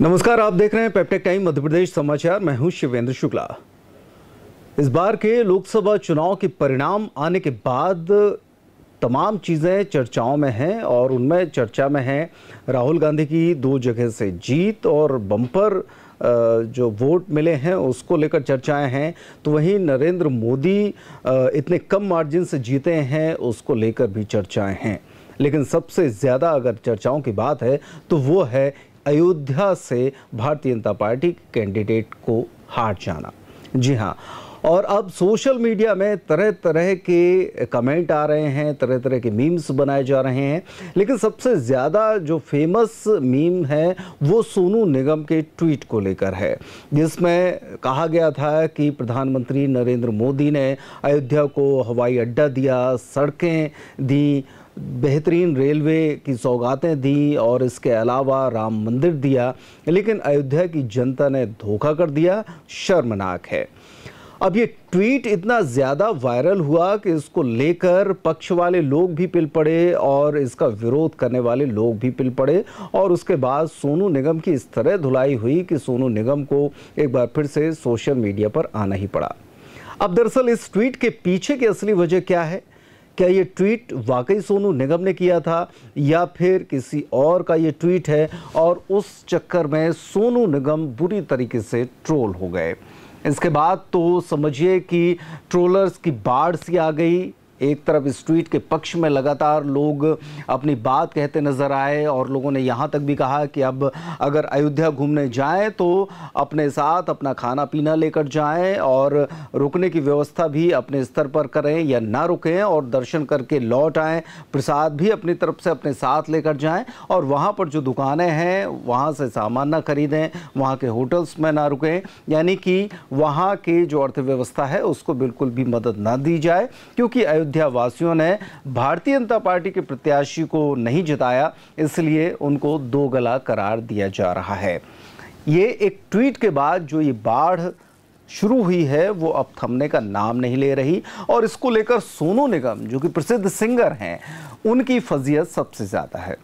नमस्कार, आप देख रहे हैं पेप्टेक टाइम मध्य प्रदेश समाचार। मैं हूं शिवेंद्र शुक्ला। इस बार के लोकसभा चुनाव के परिणाम आने के बाद तमाम चीज़ें चर्चाओं में हैं और उनमें चर्चा में है राहुल गांधी की 2 जगह से जीत और बम्पर जो वोट मिले हैं उसको लेकर चर्चाएं हैं। तो वहीं नरेंद्र मोदी इतने कम मार्जिन से जीते हैं उसको लेकर भी चर्चाएं हैं। लेकिन सबसे ज़्यादा अगर चर्चाओं की बात है तो वो है अयोध्या से भारतीय जनता पार्टी के कैंडिडेट को हार जाना। जी हाँ, और अब सोशल मीडिया में तरह तरह के कमेंट आ रहे हैं, तरह तरह के मीम्स बनाए जा रहे हैं। लेकिन सबसे ज़्यादा जो फेमस मीम है वो सोनू निगम के ट्वीट को लेकर है, जिसमें कहा गया था कि प्रधानमंत्री नरेंद्र मोदी ने अयोध्या को हवाई अड्डा दिया, सड़कें दी, बेहतरीन रेलवे की सौगातें दी और इसके अलावा राम मंदिर दिया, लेकिन अयोध्या की जनता ने धोखा कर दिया। शर्मनाक है। अब ये ट्वीट इतना ज़्यादा वायरल हुआ कि इसको लेकर पक्ष वाले लोग भी पिल पड़े और इसका विरोध करने वाले लोग भी पिल पड़े। और उसके बाद सोनू निगम की इस तरह धुलाई हुई कि सोनू निगम को एक बार फिर से सोशल मीडिया पर आना ही पड़ा। अब दरअसल इस ट्वीट के पीछे की असली वजह क्या है? क्या ये ट्वीट वाकई सोनू निगम ने किया था या फिर किसी और का ये ट्वीट है और उस चक्कर में सोनू निगम बुरी तरीके से ट्रोल हो गए? इसके बाद तो समझिए कि ट्रोलर्स की बाढ़ सी आ गई। एक तरफ इस ट्वीट के पक्ष में लगातार लोग अपनी बात कहते नजर आए और लोगों ने यहाँ तक भी कहा कि अब अगर अयोध्या घूमने जाएं तो अपने साथ अपना खाना पीना लेकर जाएं और रुकने की व्यवस्था भी अपने स्तर पर करें या ना रुकें और दर्शन करके लौट आएं। प्रसाद भी अपनी तरफ से अपने साथ लेकर जाएं और वहाँ पर जो दुकानें हैं वहाँ से सामान ना खरीदें, वहाँ के होटल्स में ना रुकें, यानी कि वहाँ की जो अर्थव्यवस्था है उसको बिल्कुल भी मदद ना दी जाए, क्योंकि अयोध्या वासियों ने भारतीय जनता पार्टी के प्रत्याशी को नहीं जिताया, इसलिए उनको दो गला करार दिया जा रहा है। ये एक ट्वीट के बाद जो ये बाढ़ शुरू हुई है वो अब थमने का नाम नहीं ले रही और इसको लेकर सोनू निगम जो कि प्रसिद्ध सिंगर हैं उनकी फजीयत सबसे ज्यादा है।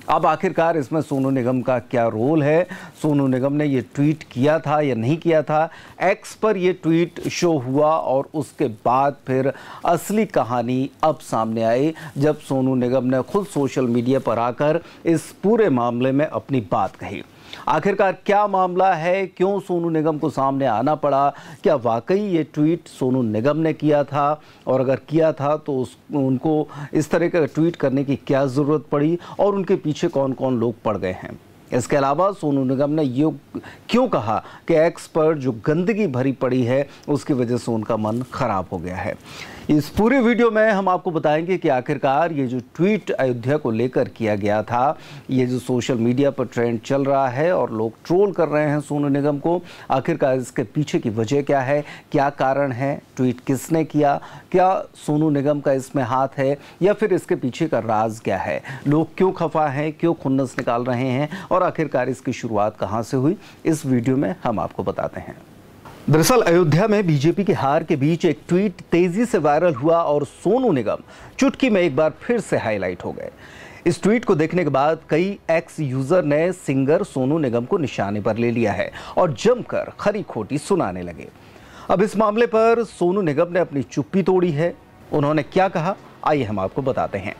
अब आखिरकार इसमें सोनू निगम का क्या रोल है? सोनू निगम ने ये ट्वीट किया था या नहीं किया था? एक्स पर ये ट्वीट शो हुआ और उसके बाद फिर असली कहानी अब सामने आई जब सोनू निगम ने खुद सोशल मीडिया पर आकर इस पूरे मामले में अपनी बात कही। आखिरकार क्या मामला है? क्यों सोनू निगम को सामने आना पड़ा? क्या वाकई ये ट्वीट सोनू निगम ने किया था? और अगर किया था तो उनको इस तरह का ट्वीट करने की क्या ज़रूरत पड़ी और उनके पीछे कौन कौन लोग पड़ गए हैं? इसके अलावा सोनू निगम ने ये क्यों कहा कि एक्स पर जो गंदगी भरी पड़ी है उसकी वजह से उनका मन खराब हो गया है? इस पूरे वीडियो में हम आपको बताएंगे कि आखिरकार ये जो ट्वीट अयोध्या को लेकर किया गया था, ये जो सोशल मीडिया पर ट्रेंड चल रहा है और लोग ट्रोल कर रहे हैं सोनू निगम को, आखिरकार इसके पीछे की वजह क्या है, क्या कारण है, ट्वीट किसने किया, क्या सोनू निगम का इसमें हाथ है या फिर इसके पीछे का राज क्या है, लोग क्यों खफा हैं, क्यों खुन्नस निकाल रहे हैं और आखिरकार इसकी शुरुआत कहाँ से हुई, इस वीडियो में हम आपको बताते हैं। दरअसल अयोध्या में बीजेपी की हार के बीच एक ट्वीट तेजी से वायरल हुआ और सोनू निगम चुटकी में एक बार फिर से हाईलाइट हो गए। इस ट्वीट को देखने के बाद कई एक्स यूजर ने सिंगर सोनू निगम को निशाने पर ले लिया है और जमकर खरी खोटी सुनाने लगे। अब इस मामले पर सोनू निगम ने अपनी चुप्पी तोड़ी है। उन्होंने क्या कहा, आइए हम आपको बताते हैं।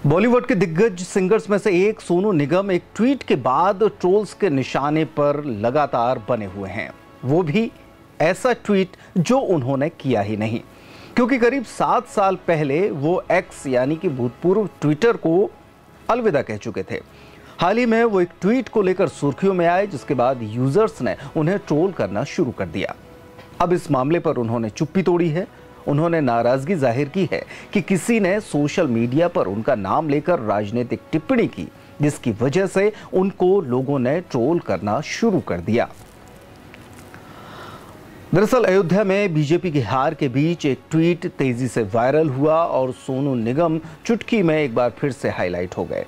बॉलीवुड के दिग्गज सिंगर्स में से एक सोनू निगम एक ट्वीट के बाद ट्रोल्स के निशाने पर लगातार बने हुए हैं, वो भी ऐसा ट्वीट जो उन्होंने किया ही नहीं, क्योंकि करीब 7 साल पहले वो एक्स यानी कि भूतपूर्व ट्विटर को अलविदा कह चुके थे। हाल ही में वो एक ट्वीट को लेकर सुर्खियों में आए, जिसके बाद यूजर्स ने उन्हें ट्रोल करना शुरू कर दिया। अब इस मामले पर उन्होंने चुप्पी तोड़ी है। उन्होंने नाराजगी जाहिर की है कि किसी ने सोशल मीडिया पर उनका नाम लेकर राजनीतिक टिप्पणी की, जिसकी वजह से उनको लोगों ने ट्रोल करना शुरू कर दिया। दरअसल अयोध्या में बीजेपी की हार के बीच एक ट्वीट तेजी से वायरल हुआ और सोनू निगम चुटकी में एक बार फिर से हाईलाइट हो गए।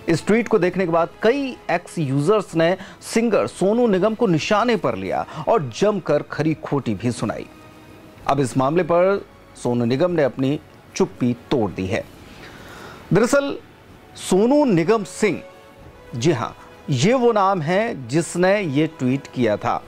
इस ट्वीट को देखने के बाद कई एक्स यूजर्स ने सिंगर सोनू निगम को निशाने पर लिया और जमकर खरी खोटी भी सुनाई। अब इस मामले पर सोनू निगम ने अपनी चुप्पी तोड़ दी है। दरअसल सोनू निगम सिंह, जी हाँ, ये वो नाम है जिसने ये ट्वीट किया था।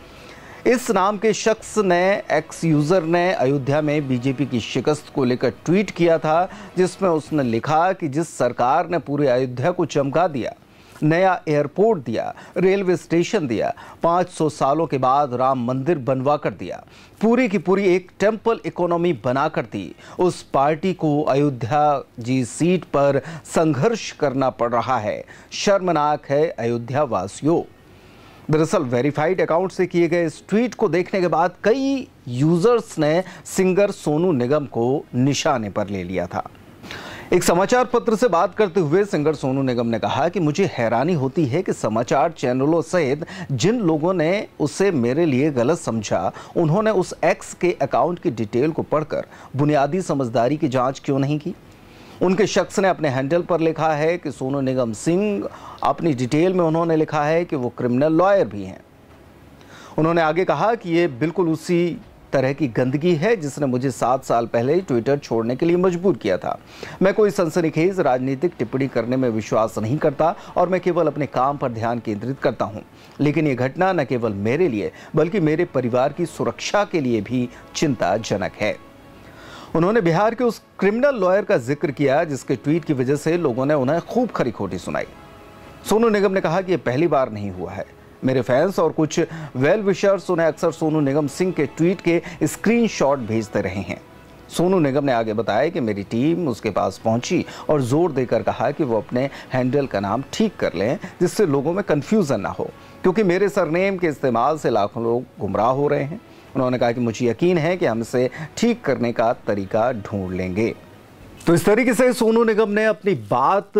इस नाम के शख्स ने, एक्स यूज़र ने अयोध्या में बीजेपी की शिकस्त को लेकर ट्वीट किया था, जिसमें उसने लिखा कि जिस सरकार ने पूरे अयोध्या को चमका दिया, नया एयरपोर्ट दिया, रेलवे स्टेशन दिया, 500 सालों के बाद राम मंदिर बनवा कर दिया, पूरी की पूरी एक टेम्पल इकोनॉमी बना कर दी, उस पार्टी को अयोध्या जी सीट पर संघर्ष करना पड़ रहा है। शर्मनाक है अयोध्या वासियों। दरअसल वेरीफाइड अकाउंट से किए गए इस ट्वीट को देखने के बाद कई यूजर्स ने सिंगर सोनू निगम को निशाने पर ले लिया था। एक समाचार पत्र से बात करते हुए सिंगर सोनू निगम ने कहा कि मुझे हैरानी होती है कि समाचार चैनलों सहित जिन लोगों ने उसे मेरे लिए गलत समझा, उन्होंने उस एक्स के अकाउंट की डिटेल को पढ़कर बुनियादी समझदारी की जांच क्यों नहीं की। उनके शख्स ने अपने हैंडल पर लिखा है कि सोनू निगम सिंह, अपनी डिटेल में उन्होंने लिखा है कि वो क्रिमिनल लॉयर भी हैं। उन्होंने आगे कहा कि ये बिल्कुल उसी तरह की गंदगी है जिसने मुझे 7 साल पहले ट्विटर छोड़ने के लिए मजबूर किया था। मैं कोई सनसनीखेज राजनीतिक टिप्पणी करने में विश्वास नहीं करता और मैं केवल अपने काम पर ध्यान केंद्रित करता हूं। लेकिन ये घटना न केवल मेरे लिए बल्कि मेरे परिवार की सुरक्षा के लिए भी चिंताजनक है। उन्होंने बिहार के उस क्रिमिनल लॉयर का जिक्र किया जिसके ट्वीट की वजह से लोगों ने उन्हें खूब खरी खोटी सुनाई। सोनू निगम ने कहा कि यह पहली बार नहीं हुआ है। मेरे फैंस और कुछ वेल विशर्स उन्हें अक्सर सोनू निगम सिंह के ट्वीट के स्क्रीनशॉट भेजते रहे हैं। सोनू निगम ने आगे बताया कि मेरी टीम उसके पास पहुंची और जोर देकर कहा कि वो अपने हैंडल का नाम ठीक कर लें जिससे लोगों में कंफ्यूजन ना हो, क्योंकि मेरे सरनेम के इस्तेमाल से लाखों लोग गुमराह हो रहे हैं। उन्होंने कहा कि मुझे यकीन है कि हम इसे ठीक करने का तरीका ढूंढ लेंगे। तो इस तरीके से सोनू निगम ने अपनी बात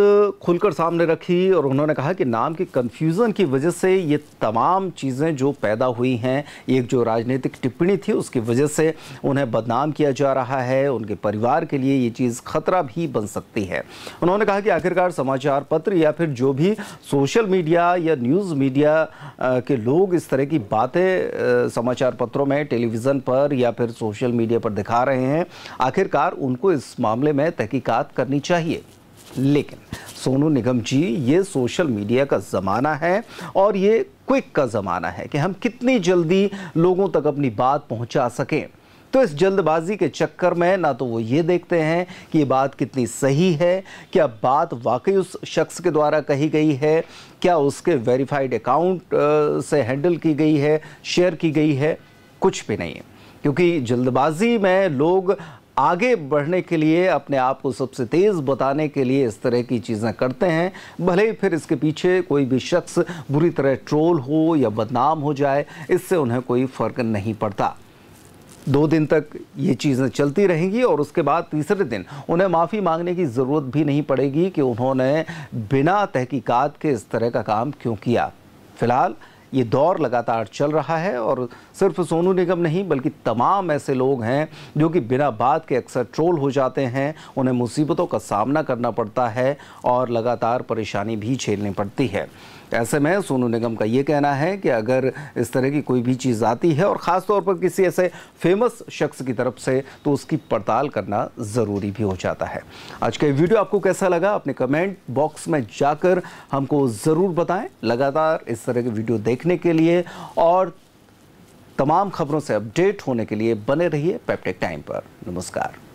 खुलकर सामने रखी और उन्होंने कहा कि नाम के कंफ्यूजन की वजह से ये तमाम चीज़ें जो पैदा हुई हैं, एक जो राजनीतिक टिप्पणी थी उसकी वजह से उन्हें बदनाम किया जा रहा है, उनके परिवार के लिए ये चीज़ खतरा भी बन सकती है। उन्होंने कहा कि आखिरकार समाचार पत्र या फिर जो भी सोशल मीडिया या न्यूज़ मीडिया के लोग इस तरह की बातें समाचार पत्रों में, टेलीविज़न पर या फिर सोशल मीडिया पर दिखा रहे हैं, आखिरकार उनको इस मामले में तहकीकात करनी चाहिए। लेकिन सोनू निगम जी, ये सोशल मीडिया का ज़माना है और ये क्विक का ज़माना है कि हम कितनी जल्दी लोगों तक अपनी बात पहुंचा सकें। तो इस जल्दबाजी के चक्कर में ना तो वो ये देखते हैं कि ये बात कितनी सही है, क्या बात वाकई उस शख्स के द्वारा कही गई है, क्या उसके वेरीफाइड अकाउंट से हैंडल की गई है, शेयर की गई है, कुछ भी नहीं है। क्योंकि जल्दबाजी में लोग आगे बढ़ने के लिए, अपने आप को सबसे तेज़ बताने के लिए इस तरह की चीज़ें करते हैं। भले ही फिर इसके पीछे कोई भी शख्स बुरी तरह ट्रोल हो या बदनाम हो जाए, इससे उन्हें कोई फ़र्क नहीं पड़ता। 2 दिन तक ये चीज़ें चलती रहेंगी और उसके बाद तीसरे दिन उन्हें माफ़ी मांगने की ज़रूरत भी नहीं पड़ेगी कि उन्होंने बिना तहकीकात के इस तरह का काम क्यों किया। फ़िलहाल ये दौर लगातार चल रहा है और सिर्फ सोनू निगम नहीं बल्कि तमाम ऐसे लोग हैं जो कि बिना बात के अक्सर ट्रोल हो जाते हैं, उन्हें मुसीबतों का सामना करना पड़ता है और लगातार परेशानी भी झेलनी पड़ती है। ऐसे में सोनू निगम का ये कहना है कि अगर इस तरह की कोई भी चीज़ आती है और ख़ास तौर पर किसी ऐसे फेमस शख्स की तरफ से, तो उसकी पड़ताल करना ज़रूरी भी हो जाता है। आज का ये वीडियो आपको कैसा लगा, अपने कमेंट बॉक्स में जाकर हमको ज़रूर बताएं। लगातार इस तरह के वीडियो देखने के लिए और तमाम खबरों से अपडेट होने के लिए बने रहिए पेप्टेक टाइम पर। नमस्कार।